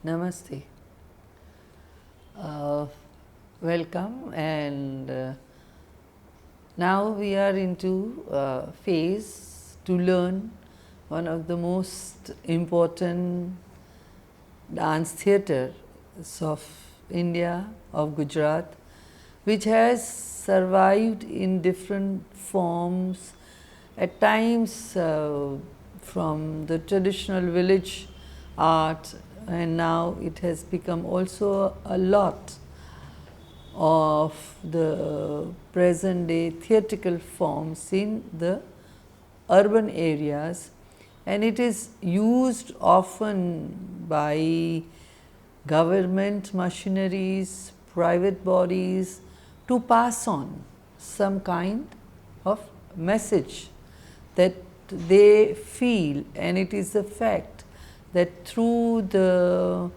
Namaste. Uh, Welcome, and now we are into phase to learn one of the most important dance theatres of India, of Gujarat, which has survived in different forms, at times from the traditional village art, and now it has become also a lot of the present day theatrical forms in the urban areas, and it is used often by government machineries, private bodies to pass on some kind of message that they feel, and it is a fact that through the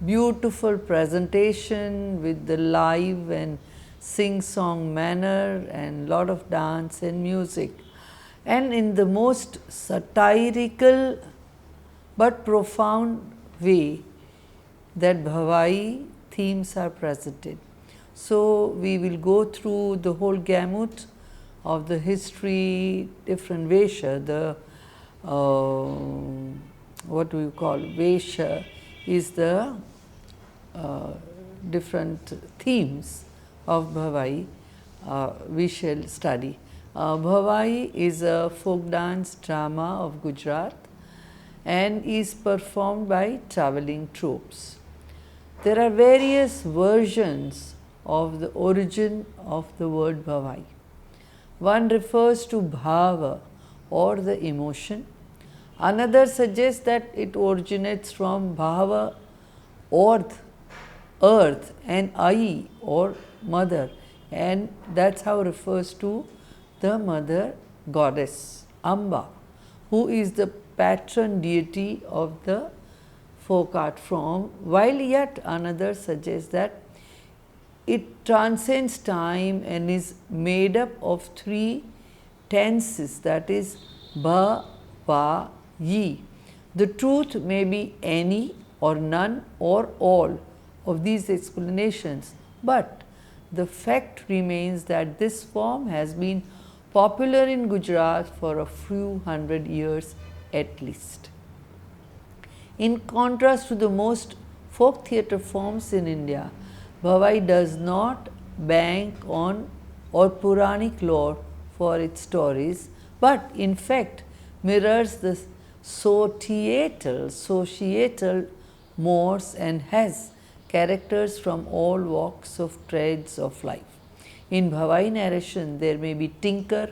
beautiful presentation with the live and sing-song manner and lot of dance and music, and in the most satirical but profound way that Bhavai themes are presented. So, we will go through the whole gamut of the history, different Vesha, the what do you call Vesha is the different themes of Bhavai we shall study. Bhavai is a folk dance drama of Gujarat and is performed by travelling troupes. There are various versions of the origin of the word Bhavai. One refers to bhava or the emotion. Another suggests that it originates from bhava, earth, and ai or mother, and that's how it refers to the mother goddess Amba, who is the patron deity of the folk art form, while yet another suggests that it transcends time and is made up of three tenses, that is ba, va, ye. The truth may be any or none or all of these explanations, but the fact remains that this form has been popular in Gujarat for a few hundred years at least. In contrast to the most folk theatre forms in India, Bhavai does not bank on or Puranic lore for its stories, but in fact mirrors the societal mores and has characters from all walks of trades of life. In Bhavai narration, there may be tinker,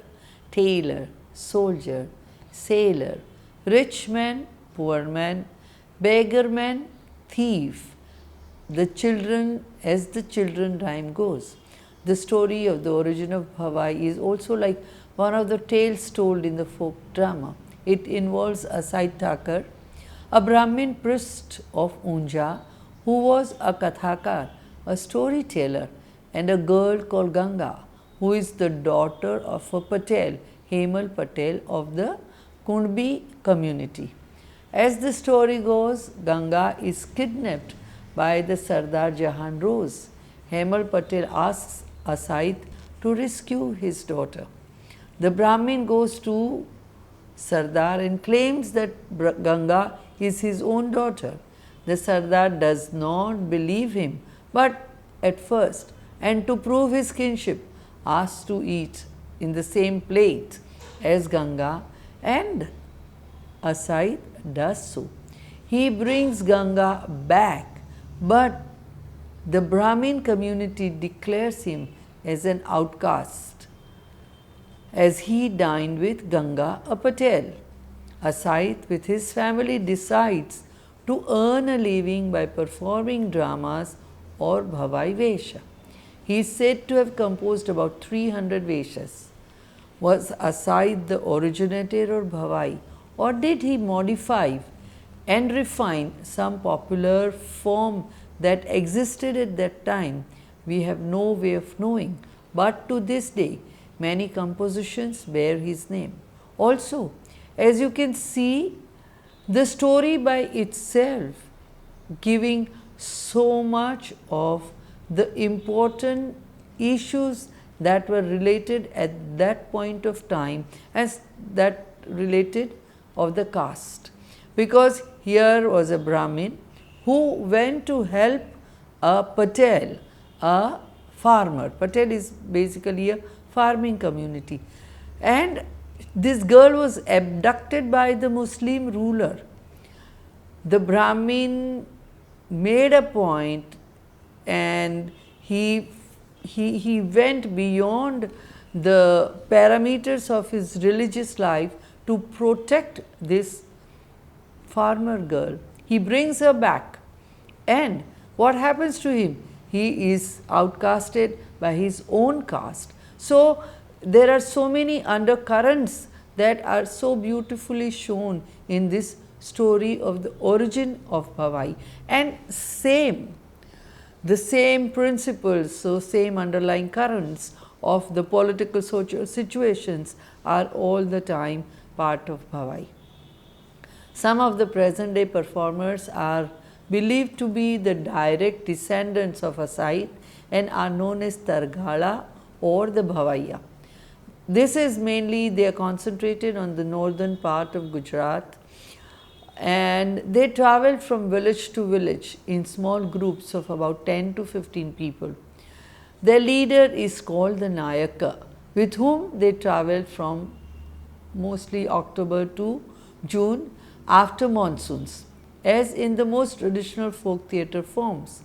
tailor, soldier, sailor, rich man, poor man, beggar man, thief, the children, as the children rhyme goes. The story of the origin of Bhavai is also like one of the tales told in the folk drama. It involves a Saitakar, a Brahmin priest of Unja, who was a Kathakar, a storyteller, and a girl called Ganga, who is the daughter of a Patel, Hemal Patel of the Kundbi community. As the story goes, Ganga is kidnapped by the Sardar Jahan Rose. Hemal Patel asks Asait to rescue his daughter. The Brahmin goes to Sardar and claims that Ganga is his own daughter. The Sardar does not believe him, but at first, and to prove his kinship, asks to eat in the same plate as Ganga, and Asait does so. He brings Ganga back, but the Brahmin community declares him as an outcast, as he dined with Ganga, a Patel. Asait with his family decides to earn a living by performing dramas or Bhavai Vesha. He is said to have composed about 300 Vesha-s. Was Asait the originator of Bhavai, or did he modify and refine some popular form that existed at that time? We have no way of knowing, but to this day many compositions bear his name. Also, as you can see, the story by itself giving so much of the important issues that were related at that point of time as that related of the caste. Because here was a Brahmin who went to help a Patel, a farmer. Patel is basically a farming community, and this girl was abducted by the Muslim ruler. The Brahmin made a point and he went beyond the parameters of his religious life to protect this farmer girl. He brings her back, and what happens to him? He is outcasted by his own caste. So, there are so many undercurrents that are so beautifully shown in this story of the origin of Bhavai, and the same principles, so same underlying currents of the political social situations are all the time part of Bhavai. Some of the present day performers are believed to be the direct descendants of Asait and are known as Targhala or the Bhavaiya. This is mainly, they are concentrated on the northern part of Gujarat, and they travel from village to village in small groups of about 10 to 15 people. Their leader is called the Nayaka, with whom they travel from mostly October to June after monsoons. As in the most traditional folk theatre forms,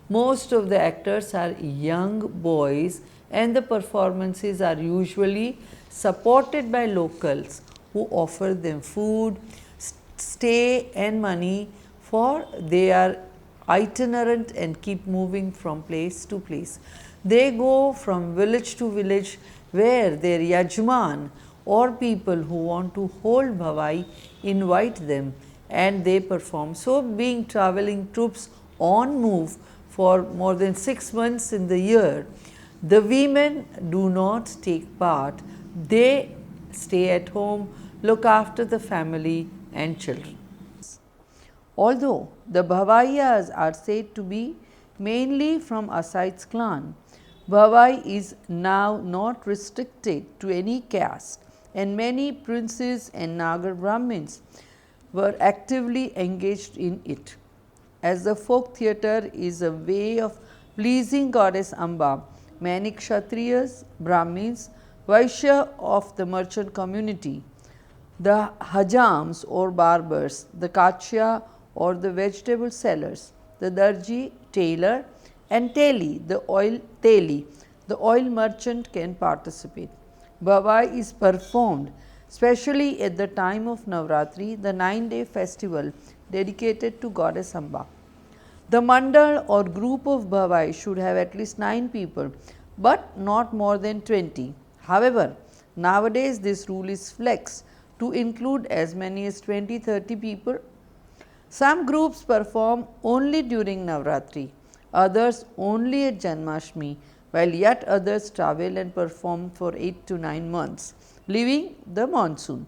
most of the actors are young boys, and the performances are usually supported by locals who offer them food, stay and money, for they are itinerant and keep moving from place to place. They go from village to village where their yajman or people who want to hold Bhavai invite them and they perform. So, being travelling troops on move for more than 6 months in the year, the women do not take part. They stay at home, look after the family and children. Although the Bhavaiyas are said to be mainly from Asait's clan, Bhavai is now not restricted to any caste, and many princes and Nagar Brahmins were actively engaged in it. As the folk theatre is a way of pleasing goddess Amba, many Kshatriyas, Brahmins, Vaishya of the merchant community, the Hajams or barbers, the Kachya or the vegetable sellers, the Darji, tailor, and Teli, the oil merchant can participate. Bhavai is performed especially at the time of Navratri, the 9-day festival dedicated to goddess Amba. The mandal or group of Bhavai should have at least 9 people, but not more than 20. However, nowadays this rule is flexed to include as many as 20-30 people. Some groups perform only during Navratri, others only at Janmashtami, while yet others travel and perform for 8 to 9 months, leaving the monsoon.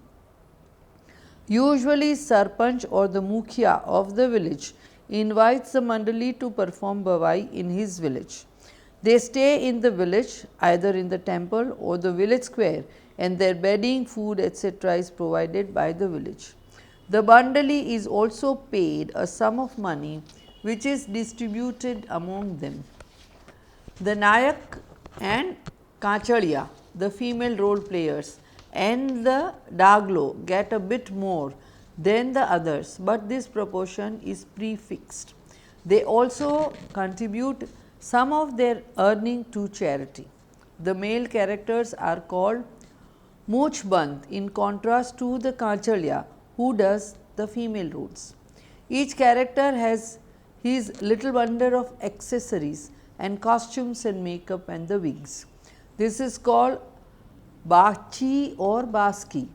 Usually, Sarpanch or the Mukhya of the village invites the Mandali to perform Bhavai in his village. They stay in the village, either in the temple or the village square, and their bedding, food, etc. is provided by the village. The Mandali is also paid a sum of money which is distributed among them. The Nayak and Kachaliya, the female role players, and the Daglo get a bit more than the others, but this proportion is prefixed. They also contribute some of their earning to charity. The male characters are called Muchband in contrast to the Kachaliya, who does the female roles. Each character has his little wonder of accessories and costumes and makeup and the wigs. This is called Bachi or Baski.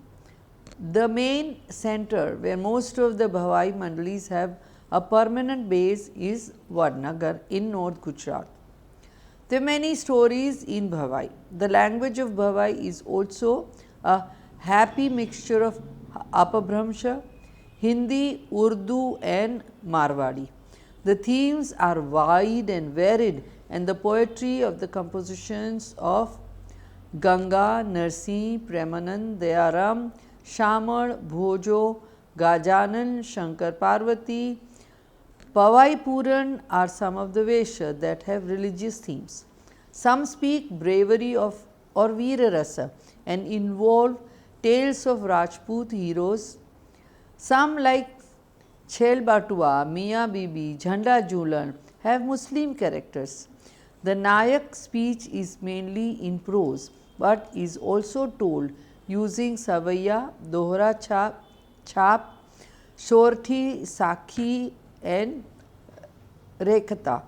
The main center where most of the Bhavai Mandalis have a permanent base is Vadnagar in North Gujarat. There are many stories in Bhavai. The language of Bhavai is also a happy mixture of Apabhramsha, Hindi, Urdu and Marwadi. The themes are wide and varied, and the poetry of the compositions of Ganga, Narsi, Premanand, Dayaram, Shamal, Bhojo, Gajanan, Shankar Parvati, Pavai Puran are some of the Vesha that have religious themes. Some speak bravery of or Veera Rasa and involve tales of Rajput heroes. Some like Chel Batua, Mia Bibi, Jhanda Julan have Muslim characters. The Nayak speech is mainly in prose, but is also told using Savaiya, Dohra Chap, Shorthi, Sakhi and Rekhata.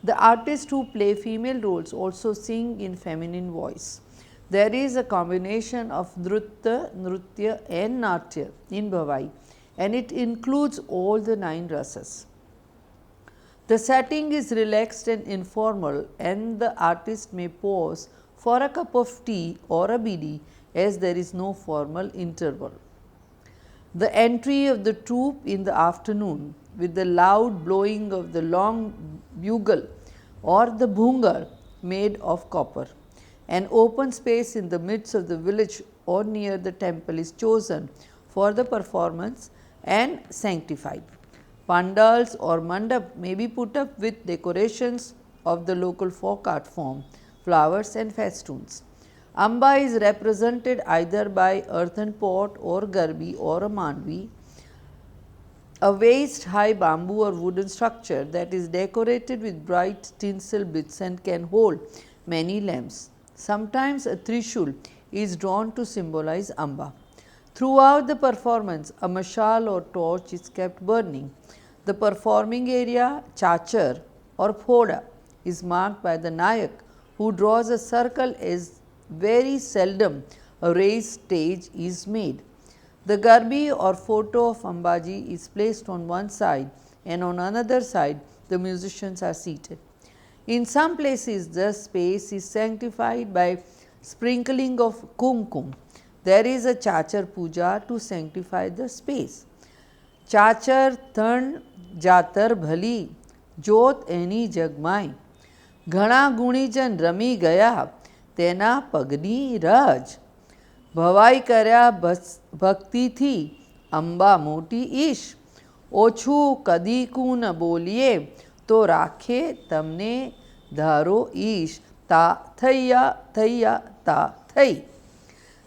The artists who play female roles also sing in feminine voice. There is a combination of Nrutya and Natya in Bhavai, and it includes all the 9 rasas. The setting is relaxed and informal, and the artist may pause for a cup of tea or a bidi, as there is no formal interval. The entry of the troupe in the afternoon with the loud blowing of the long bugle or the bhungar made of copper. An open space in the midst of the village or near the temple is chosen for the performance and sanctified. Pandals or mandap may be put up with decorations of the local folk art form, flowers and festoons. Amba is represented either by earthen pot or garbi or a mandvi, a waist high bamboo or wooden structure that is decorated with bright tinsel bits and can hold many lamps. Sometimes a trishul is drawn to symbolize Amba. Throughout the performance, a mashal or torch is kept burning. The performing area, chachar or phoda, is marked by the Nayak, who draws a circle as very seldom a raised stage is made. The garbi or photo of Ambaji is placed on one side, and on another side the musicians are seated. In some places the space is sanctified by sprinkling of kumkum. There is a chachar puja to sanctify the space. Chachar than jatar bhali, jot એની જગમાય, ઘણા ગુણીજન રમી ગયા તેના પગની રજ. ભવાઈ કર્યા ભક્તિથી અંબા મોટી ઈશ, ઓછું કદીકું ન બોલીએ તો રાખે તમને ધારો ઈશ, તા થૈયા થૈયા તા થઈ.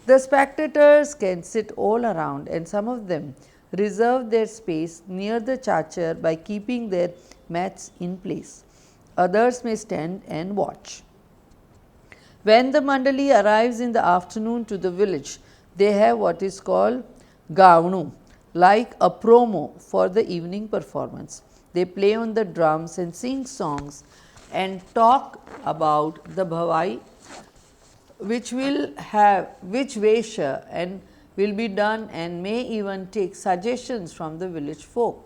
The spectators can sit all around, and some of them reserve their space near the chachar by keeping their mats in place. Others may stand and watch. When the mandali arrives in the afternoon to the village, they have what is called gavnu, like a promo for the evening performance. They play on the drums and sing songs and talk about the Bhavai, which Vesha and will be done, and may even take suggestions from the village folk.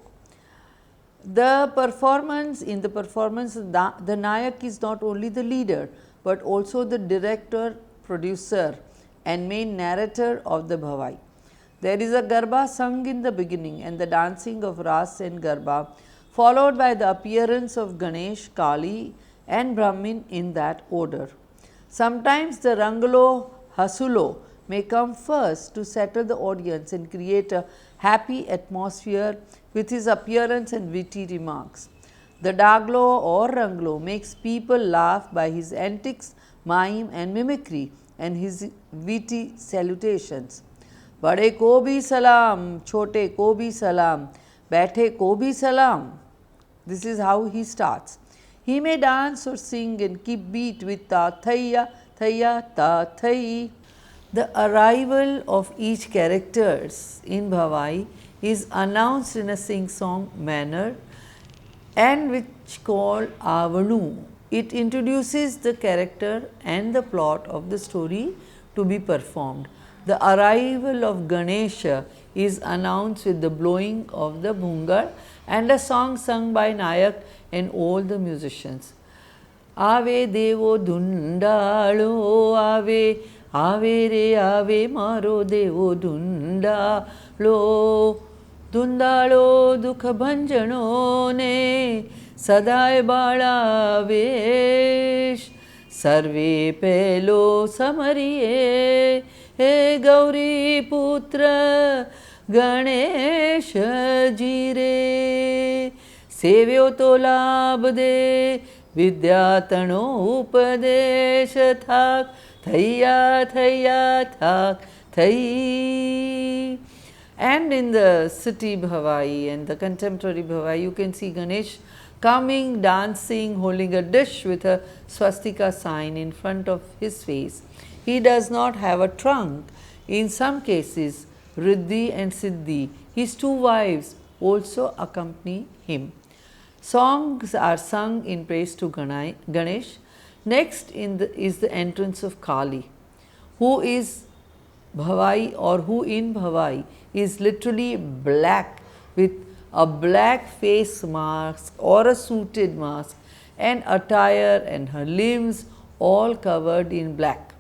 In the performance, the Nayak is not only the leader, but also the director, producer and main narrator of the Bhavai. There is a Garba sung in the beginning and the dancing of Ras and Garba, followed by the appearance of Ganesh, Kali and Brahmin in that order. Sometimes the Rangalo Hasulo may come first to settle the audience and create a happy atmosphere with his appearance and witty remarks. The Daglo or Ranglo makes people laugh by his antics, mime and mimicry and his witty salutations. Bade ko bhi salam, chote ko bhi salam, baithe ko bhi salam. This is how he starts. He may dance or sing and keep beat with ta thaiya, thaiya, ta thai. The arrival of each characters in Bhavai is announced in a sing-song manner and which called Avanu. It introduces the character and the plot of the story to be performed. The arrival of Ganesha is announced with the blowing of the bhungar and a song sung by Nayak and all the musicians. Ave Devo Dundalo, Ave, Ave Re Ave Maro Devo Dundalo, Dundalo Dukha Bhanjano Ne, सदाय बाळावेश सर्वे पेलो समरिये हे गौरी पुत्र गणेश जीरे सेव्यो तो लाभ दे विद्या तणो उपदेश थाक थैया थैया थाक थई. And in the city Bhavai and the contemporary Bhavai, you can see Ganesh coming, dancing, holding a dish with a swastika sign in front of his face. He does not have a trunk. In some cases, Riddhi and Siddhi, his two wives, also accompany him. Songs are sung in praise to Ganesh. Next is the entrance of Kali, who is Bhavai or who in Bhavai is literally black with a black face mask or a suited mask and attire and her limbs all covered in black.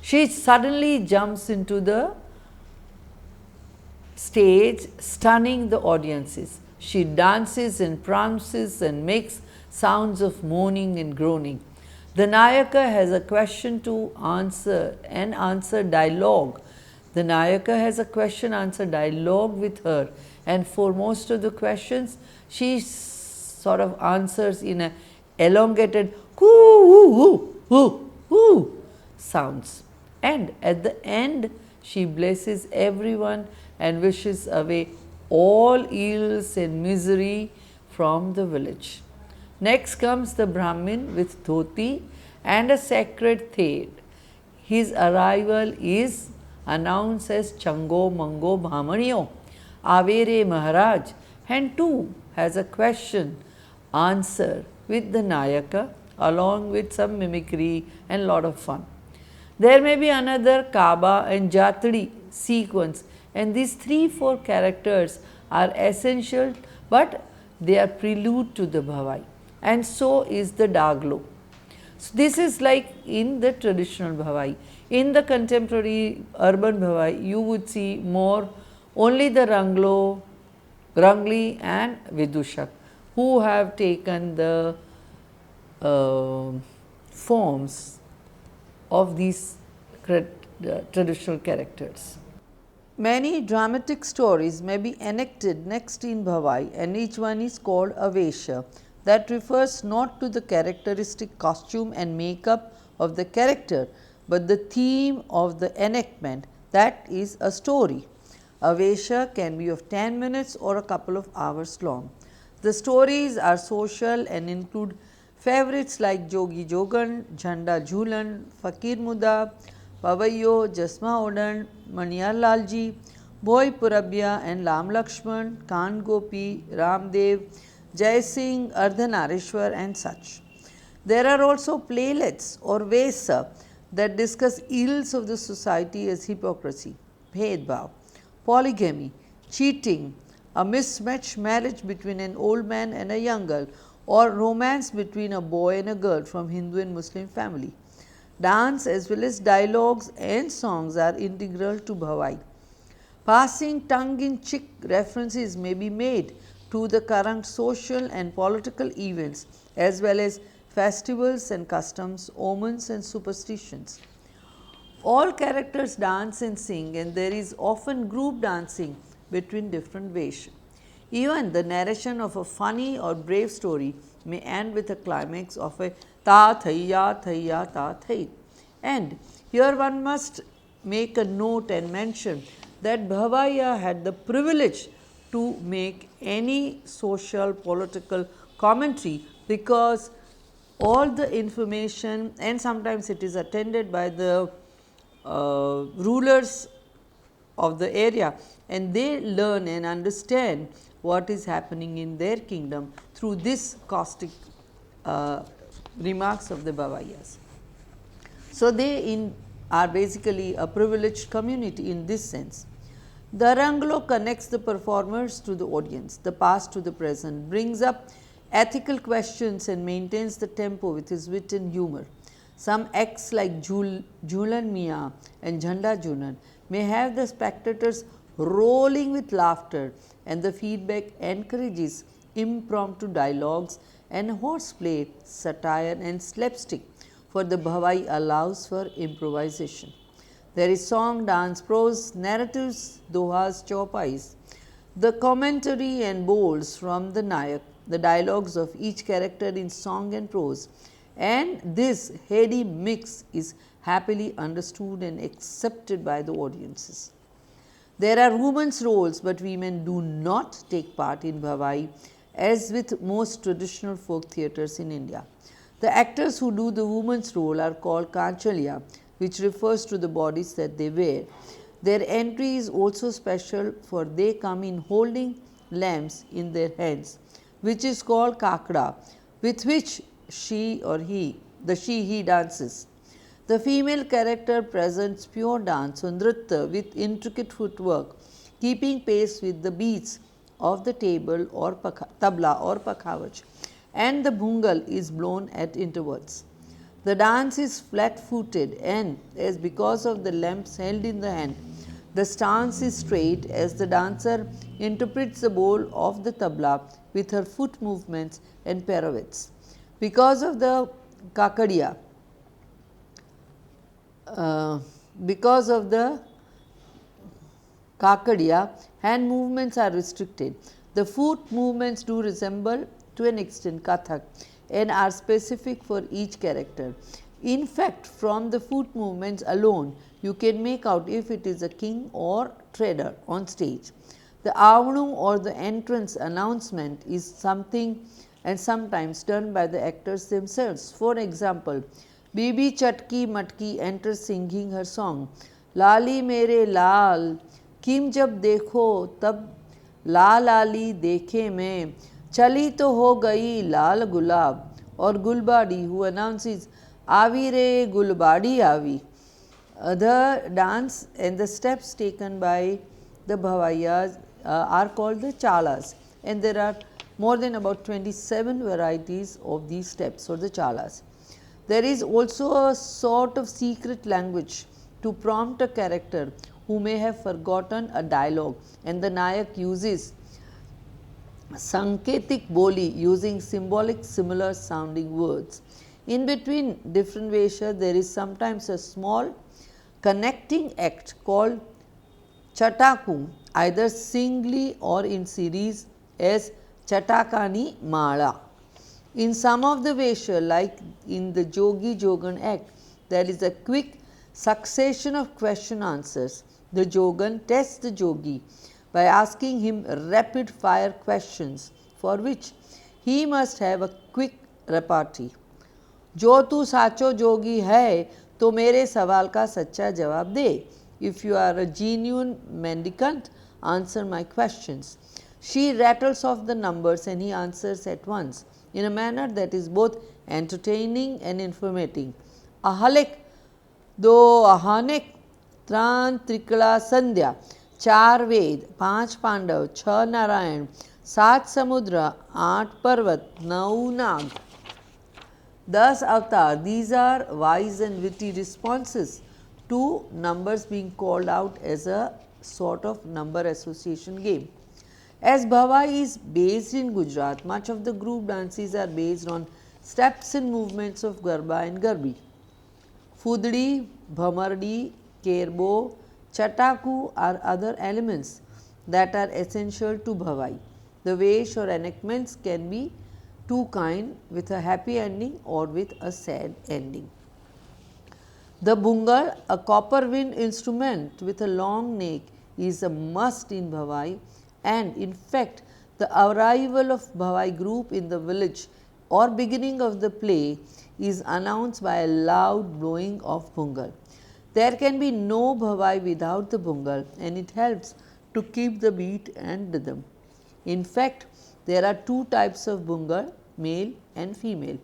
She suddenly jumps into the stage, stunning the audiences. She dances and prances and makes sounds of moaning and groaning. The Nayaka has a question to answer and answer dialogue. The Nayaka has a question answer dialogue with her, and for most of the questions she sort of answers in a elongated coo woo woo woo woo sounds, and at the end she blesses everyone and wishes away all ills and misery from the village. Next comes the Brahmin with dhoti and a sacred thread. His arrival is announced as Chango Mango Bhamaniyo, Avere Maharaj, and too has a question answer with the Nayaka along with some mimicry and lot of fun. There may be another Kaba and Jatri sequence, and these 3-4 characters are essential, but they are prelude to the Bhavai, and so is the Daglo. So, this is like in the traditional Bhavai. In the contemporary urban Bhavai, you would see more only the Rangli and Vidushak, who have taken the forms of these traditional characters. Many dramatic stories may be enacted next in Bhavai, and each one is called a Vesha. That refers not to the characteristic costume and makeup of the character, but the theme of the enactment, that is a story. A Vesha can be of 10 minutes or a couple of hours long. The stories are social and include favorites like Jogi Jogan, Jhanda Jhulan, Fakir Muda, Pavaiyo, Jasma Odan, Maniyar Lalji, Bhoi Purabya and Lam Lakshman, Khan Gopi, Ramdev, Jai Singh, Ardhanarishwar and such. There are also playlets or Vesa that discuss ills of the society as hypocrisy, bhedbhav, polygamy, cheating, a mismatched marriage between an old man and a young girl, or romance between a boy and a girl from Hindu and Muslim family. Dance as well as dialogues and songs are integral to Bhavai. Passing tongue-in-cheek references may be made to the current social and political events as well as festivals and customs, omens and superstitions. All characters dance and sing, and there is often group dancing between different Vesha. Even the narration of a funny or brave story may end with a climax of a ta thaiya thaiya ta thai. And here one must make a note and mention that Bhavaiya had the privilege to make any social political commentary, because all the information, and sometimes it is attended by the rulers of the area, and they learn and understand what is happening in their kingdom through this caustic remarks of the Bhavaiyas. So, they are basically a privileged community in this sense. The Ranglo connects the performers to the audience, the past to the present, brings up ethical questions and maintains the tempo with his wit and humor. Some acts like Jhulan Mia and Jhanda Jhulan may have the spectators rolling with laughter, and the feedback encourages impromptu dialogues and horseplay, satire and slapstick, for the Bhavai allows for improvisation. There is song, dance, prose, narratives, dohas, chaupais, the commentary and bolds from the Nayak, the dialogues of each character in song and prose, and this heady mix is happily understood and accepted by the audiences. There are women's roles, but women do not take part in Bhavai as with most traditional folk theatres in India. The actors who do the woman's role are called Kanchalya, which refers to the bodies that they wear. Their entry is also special, for they come in holding lamps in their hands, which is called kakda, with which he dances. The female character presents pure dance on nritta with intricate footwork, keeping pace with the beats of the tabla or pakhavaj, and the bhungal is blown at intervals. The dance is flat-footed, and as because of the lamps held in the hand, the stance is straight as the dancer interprets the bowl of the tabla with her foot movements and pirouettes. Because of the kakadiya, hand movements are restricted. The foot movements do resemble to an extent Kathak and are specific for each character. In fact, from the foot movements alone, you can make out if it is a king or trader on stage. The avanu or the entrance announcement is something and sometimes done by the actors themselves. For example, Bibi Chatki Matki enters singing her song, Lali Mere Lal, Kim Jab Dekho Tab La Lali Dekhe Mein, Chali To Ho Gayi Lal Gulab, or Gulbadi, who announces Avi Re Gulbadi Avi. The dance and the steps taken by the Bhavayas are called the chalas, and there are more than about 27 varieties of these steps or the chalas. There is also a sort of secret language to prompt a character who may have forgotten a dialogue, and the Nayak uses Sanketik Boli, using symbolic similar sounding words. In between different Vesha, there is sometimes a small connecting act called Chataku, either singly or in series as Chatakani Mala. In some of the Vesha, like in the Jogi Jogan act, there is a quick succession of question answers. The Jogan tests the Jogi by asking him rapid fire questions, for which he must have a quick repartee. जो तू साचो जोगी है तो मेरे सवाल का सच्चा जवाब दे. If you are a genuine mendicant, answer my questions. She rattles off the numbers and he answers at once in a manner that is both entertaining and informative. Ahalek, do ahanek, tran trikala sandhya, चार वेद, पांच पांडव, छह नारायण, सात समुद्र, आठ पर्वत, नौ नाग, 10 avatar. These are wise and witty responses to numbers being called out as a sort of number association game. As Bhavai is based in Gujarat, much of the group dances are based on steps and movements of Garba and Garbi. Fuddi, Bhamardi, Kerbo, Chataku are other elements that are essential to Bhavai. The Vesh or enactments can be two kinds, with a happy ending or with a sad ending. The bungal, a copper wind instrument with a long neck, is a must in Bhavai, and in fact, the arrival of Bhavai group in the village or beginning of the play is announced by a loud blowing of bungal. There can be no Bhavai without the bungal, and it helps to keep the beat and rhythm. In fact, there are two types of bungal, male and female,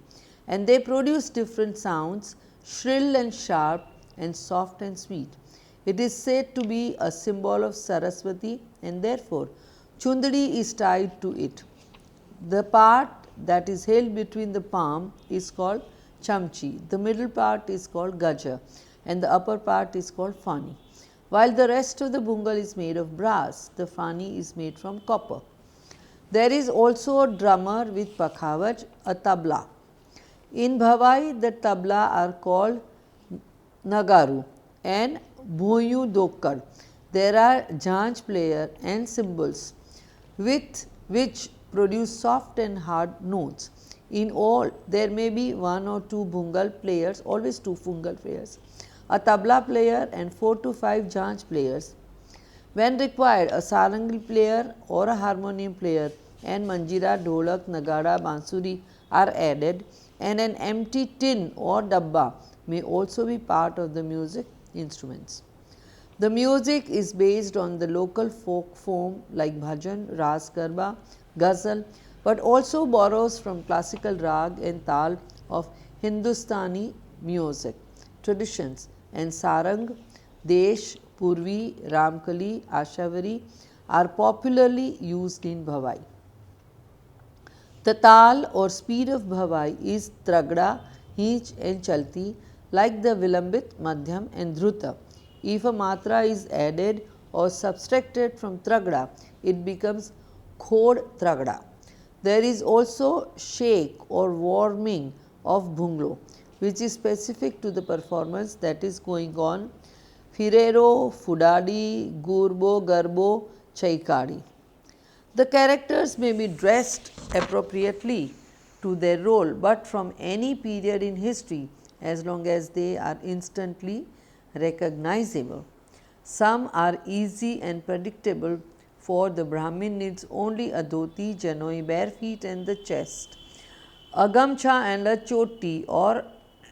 and they produce different sounds, shrill and sharp and soft and sweet. It is said to be a symbol of Saraswati, and therefore chundadi is tied to it. The part that is held between the palm is called chamchi, the middle part is called gaja, and the upper part is called fani. While the rest of the bungal is made of brass, the fani is made from copper. There is also a drummer with pakhavaj, a tabla. In Bhavai, the tabla are called nagaru and bhoyu dokkar. There are janj player and cymbals with which produce soft and hard notes. In all, there may be one or two bhungal players, always two bhungal players, a tabla player and 4 to 5 janj players. When required, a sarangi player or a harmonium player and manjira, dholak, nagada, bansuri are added, and an empty tin or dabba may also be part of the music instruments. The music is based on the local folk form like bhajan, ras garba, ghazal, but also borrows from classical rag and tal of Hindustani music traditions, and sarang, desh, purvi, ramkali, ashavari are popularly used in Bhavai. The tal or speed of Bhavai is tragda, hinch and chalti like the vilambit, madhyam and dhruta. If a matra is added or subtracted from tragda, it becomes khod tragda. There is also shake or warming of bhunglo, which is specific to the performance that is going on. Firero, Fudadi, Gurbo, Garbo, Chaikadi. The characters may be dressed appropriately to their role, but from any period in history as long as they are instantly recognizable. Some are easy and predictable, for the Brahmin needs only a dhoti, janoi, bare feet and the chest, a gamcha and a choti or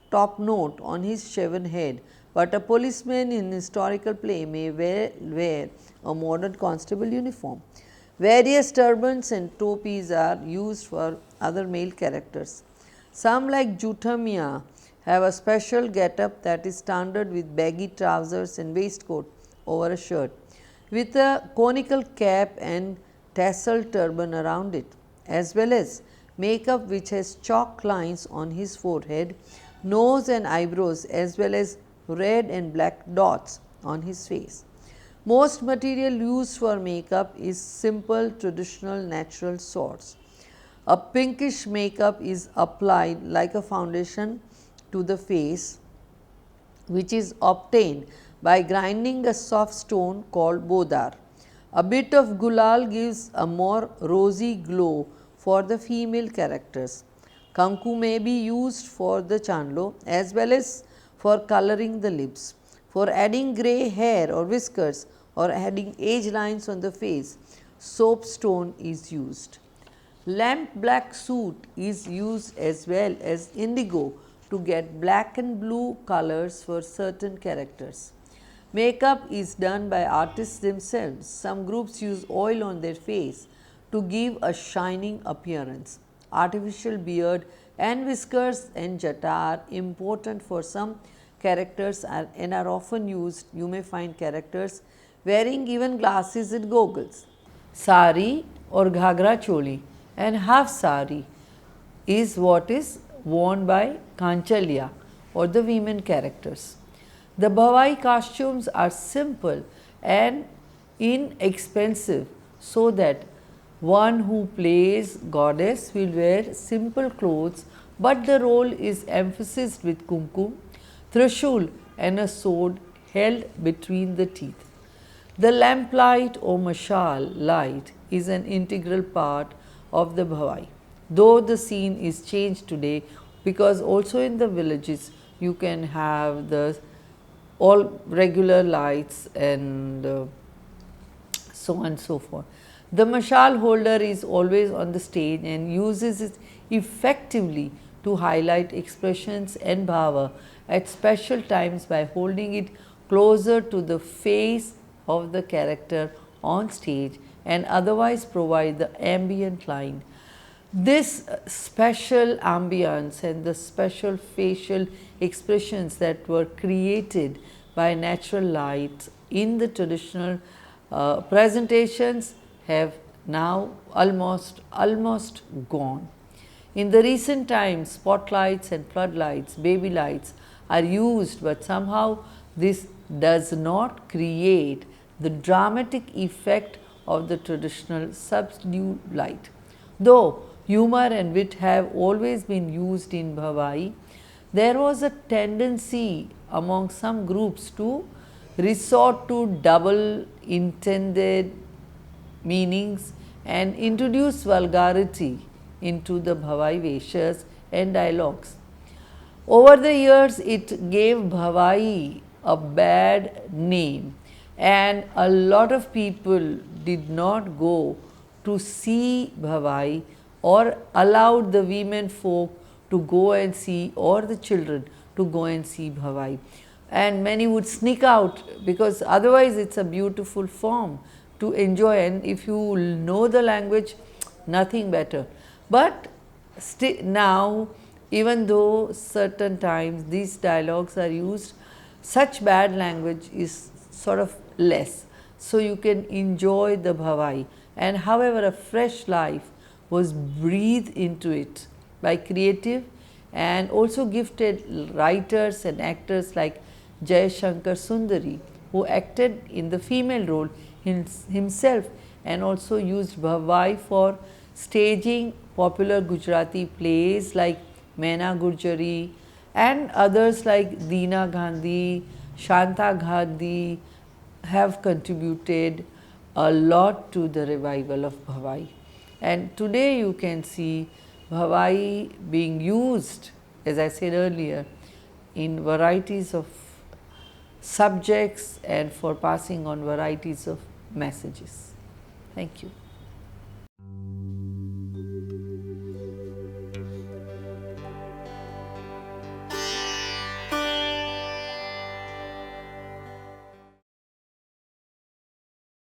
top note on his shaven head, but a policeman in historical play may wear a modern constable uniform. Various turbans and topis are used for other male characters. Some like Juthamia have a special get-up that is standard with baggy trousers and waistcoat over a shirt, with a conical cap and tassel turban around it, as well as makeup which has chalk lines on his forehead, nose and eyebrows, as well as red and black dots on his face. Most material used for makeup is simple, traditional, natural sorts. A pinkish makeup is applied like a foundation to the face, which is obtained by grinding a soft stone called bodar. A bit of gulal gives a more rosy glow for the female characters. Kanku may be used for the chanlo as well as for coloring the lips. For adding grey hair or whiskers or adding age lines on the face, soapstone is used. Lamp black soot is used as well as indigo to get black and blue colors for certain characters. Makeup is done by artists themselves. Some groups use oil on their face to give a shining appearance. Artificial beard and whiskers and jata are important for some characters and are often used. You may find characters wearing even glasses and goggles. Sari or ghagra choli and half sari is what is worn by Kanchalya or the women characters. The Bhavai costumes are simple and inexpensive, so that one who plays goddess will wear simple clothes, but the role is emphasized with kumkum, trishul and a sword held between the teeth. The lamplight or mashal light is an integral part of the Bhavai, though the scene is changed today, because also in the villages you can have the all regular lights and so on and so forth. The mashal holder is always on the stage and uses it effectively to highlight expressions and bhava at special times by holding it closer to the face of the character on stage and otherwise provide the ambient light. This special ambience and the special facial expressions that were created by natural light in the traditional presentations have now almost gone. In the recent times, spotlights and floodlights, baby lights are used, but somehow this does not create the dramatic effect of the traditional subdued light. Though humor and wit have always been used in Bhavai, there was a tendency among some groups to resort to double intended meanings and introduce vulgarity into the Bhavai Vesha-s and dialogues. Over the years, it gave Bhavai a bad name, and a lot of people did not go to see Bhavai or allowed the women folk to go and see, or the children to go and see Bhavai. And many would sneak out, because otherwise it's a beautiful form to enjoy, and if you know the language, nothing better. But now, even though certain times these dialogues are used, such bad language is sort of less. So you can enjoy the Bhavai, and however a fresh life was breathed into it by creative and also gifted writers and actors like Jay Shankar Sundari, who acted in the female role himself and also used Bhavai for staging popular Gujarati plays like Maina Gurjari and others like Deena Gandhi, Shanta Gandhi have contributed a lot to the revival of Bhavai. And today you can see Bhavai being used, as I said earlier, in varieties of subjects and for passing on varieties of messages. Thank you.